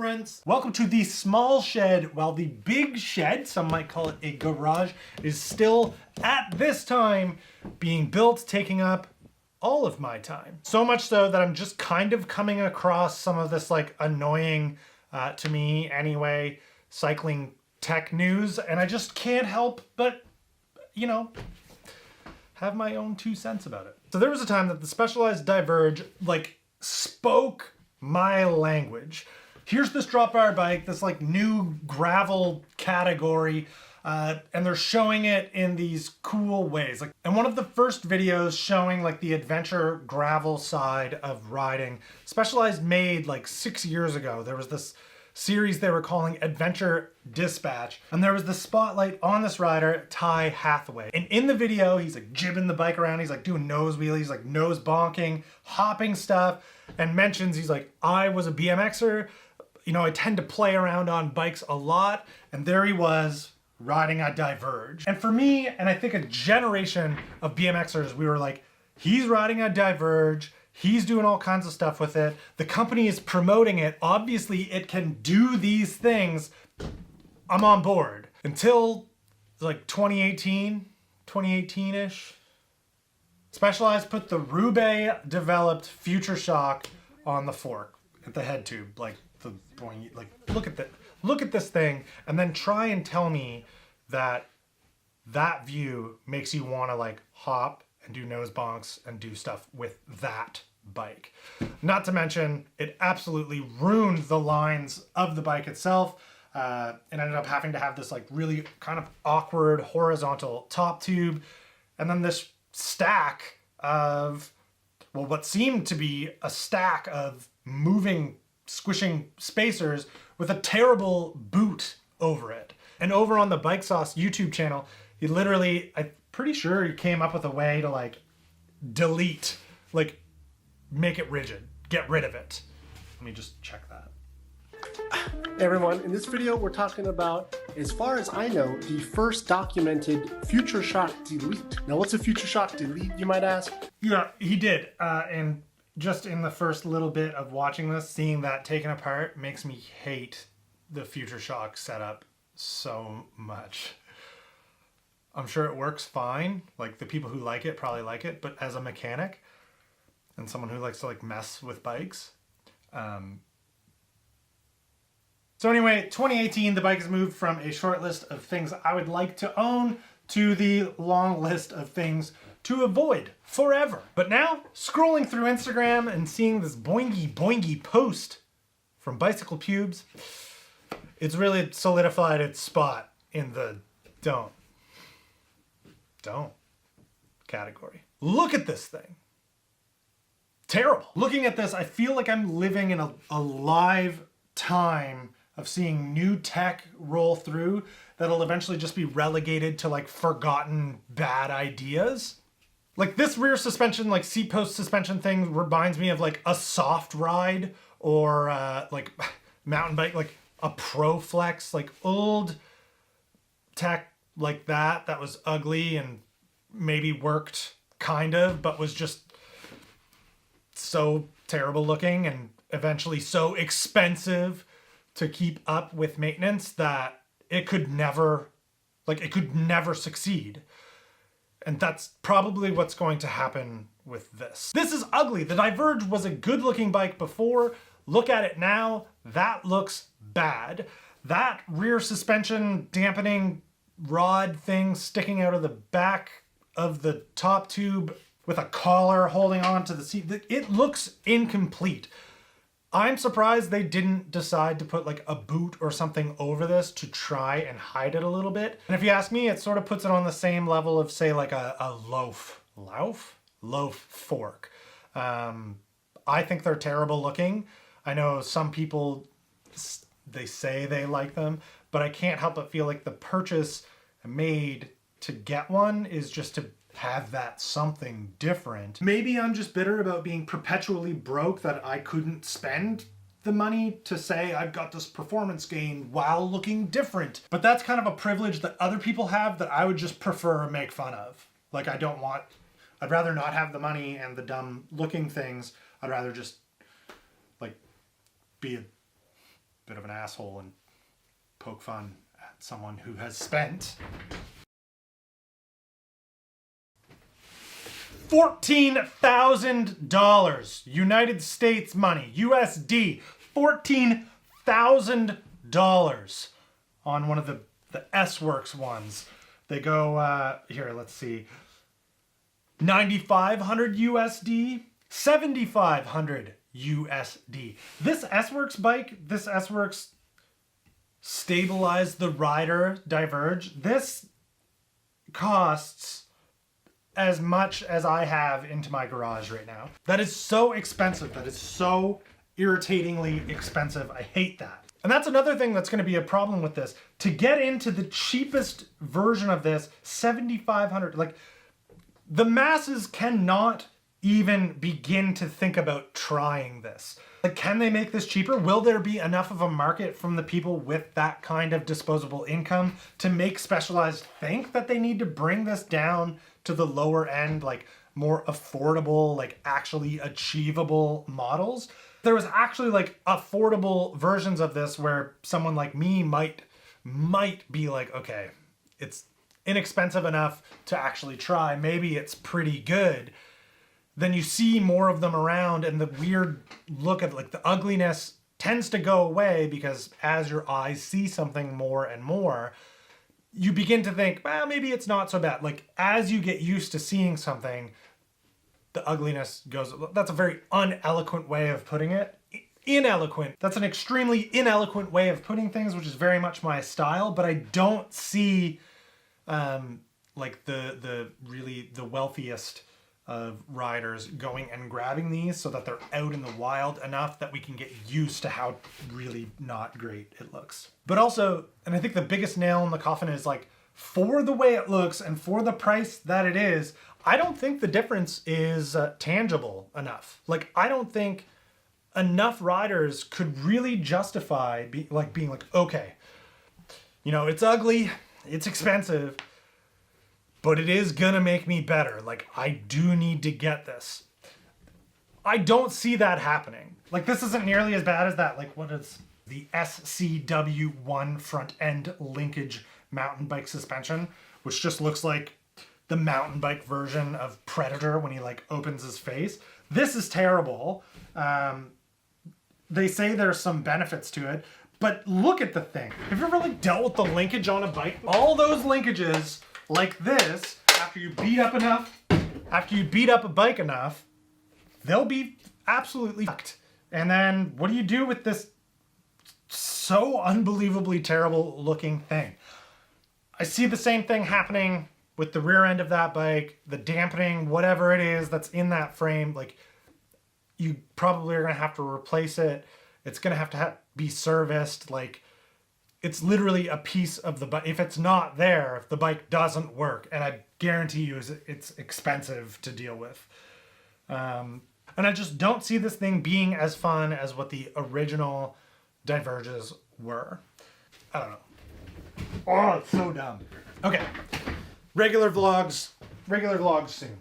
friends? Welcome to the small shed, while the big shed, some might call it a garage, is still at this time being built, taking up all of my time. So much so that I'm just kind of coming across some of this like annoying, to me anyway, cycling tech news, and I just can't help but, you know, have my own 2 cents about it. So there was a time that the Specialized Diverge like spoke my language. Here's this drop bar bike, this like new gravel category, and they're showing it in these cool ways. Like, and one of the first videos showing like the adventure gravel side of riding, Specialized made like 6 years ago. There was this series they were calling Adventure Dispatch, and there was the spotlight on this rider, Ty Hathaway. And in the video, he's like jibbing the bike around, he's like doing nose wheelies, like nose bonking, hopping stuff, and mentions he's like, I was a BMXer, you know, I tend to play around on bikes a lot, and there he was riding a Diverge. And for me, and I think a generation of BMXers, we were like, he's riding a Diverge, he's doing all kinds of stuff with it. The company is promoting it. Obviously, it can do these things. I'm on board. Until like 2018-ish. Specialized put the Roubaix-developed Future Shock on the fork at the head tube. Like, look at this thing, and then try and tell me that that view makes you want to like hop and do nose bonks and do stuff with that bike. Not to mention, it absolutely ruined the lines of the bike itself. It ended up having to have this like really kind of awkward horizontal top tube, and then this stack of, well, what seemed to be a stack of moving, squishing spacers with a terrible boot over it. And over on the Bike Sauce YouTube channel, he literally, I'm pretty sure he came up with a way to like delete, like make it rigid, get rid of it. Let me just check that. Hey everyone, in this video we're talking about, as far as I know, the first documented Future Shock delete. Now what's a Future Shock delete, you might ask? Yeah, he did. And just in the first little bit of watching this, seeing that taken apart makes me hate the Future Shock setup so much. I'm sure it works fine. Like, the people who like it probably like it, but as a mechanic and someone who likes to like mess with bikes. So anyway, 2018, the bike has moved from a short list of things I would like to own to the long list of things to avoid forever. But now, scrolling through Instagram and seeing this boingy post from Bicycle Pubes, it's really solidified its spot in the don't category. Look at this thing. Terrible. Looking at this, I feel like I'm living in a live time of seeing new tech roll through that'll eventually just be relegated to like forgotten bad ideas. Like this rear suspension, like seat post suspension thing reminds me of like a soft ride or like mountain bike, like a Pro Flex, like old tech like that was ugly and maybe worked kind of, but was just so terrible looking and eventually so expensive to keep up with maintenance that it could never succeed. And that's probably what's going to happen with this. This is ugly. The Diverge was a good looking bike before. Look at it now. That looks bad. That rear suspension dampening rod thing sticking out of the back of the top tube with a collar holding on to the seat, it looks incomplete. I'm surprised they didn't decide to put like a boot or something over this to try and hide it a little bit. And if you ask me, it sort of puts it on the same level of, say, like a loaf fork. I think they're terrible looking. I know some people, they say they like them, but I can't help but feel like the purchase made to get one is just to have that something different. Maybe I'm just bitter about being perpetually broke that I couldn't spend the money to say I've got this performance gain while looking different. But that's kind of a privilege that other people have that I would just prefer make fun of. Like, I'd rather not have the money and the dumb looking things. I'd rather just like be a bit of an asshole and poke fun at someone who has spent $14,000 United States money, USD, $14,000 on one of the S-Works ones. They go, here, let's see, 9,500 USD, 7,500 USD. This S-Works bike, this S-Works stabilized the rider Diverge. This costs as much as I have into my garage right now. That is so expensive. That is so irritatingly expensive. I hate that. And that's another thing that's going to be a problem with this. To get into the cheapest version of this, $7,500, like, the masses cannot even begin to think about trying this. Like, can they make this cheaper? Will there be enough of a market from the people with that kind of disposable income to make Specialized think that they need to bring this down to the lower end, like more affordable, like actually achievable models? There was actually like affordable versions of this where someone like me might be like, okay, it's inexpensive enough to actually try. Maybe it's pretty good. Then you see more of them around and the weird look of like the ugliness tends to go away, because as your eyes see something more and more, you begin to think, well, maybe it's not so bad. Like, as you get used to seeing something, the ugliness goes. That's a very uneloquent way of putting it. Ineloquent. That's an extremely ineloquent way of putting things, which is very much my style, but I don't see like the wealthiest of riders going and grabbing these so that they're out in the wild enough that we can get used to how really not great it looks. But also, and I think the biggest nail in the coffin is, like, for the way it looks and for the price that it is, I don't think the difference is tangible enough. Like, I don't think enough riders could really justify being like, okay, you know, it's ugly, it's expensive, but it is gonna make me better. Like, I do need to get this. I don't see that happening. Like, this isn't nearly as bad as that. Like, what is the SCW1 front end linkage mountain bike suspension, which just looks like the mountain bike version of Predator when he like opens his face. This is terrible. They say there's some benefits to it, but look at the thing. Have you ever like dealt with the linkage on a bike? All those linkages like this, after you beat up a bike enough, they'll be absolutely fucked. And then what do you do with this so unbelievably terrible looking thing? I see the same thing happening with the rear end of that bike, the dampening, whatever it is that's in that frame. Like, you probably are gonna have to replace it. It's gonna have to be serviced. Like, it's literally a piece of the bike. If it's not there, if the bike doesn't work, and I guarantee you it's expensive to deal with. And I just don't see this thing being as fun as what the original Diverges were. I don't know. Oh, it's so dumb. Okay. Regular vlogs soon.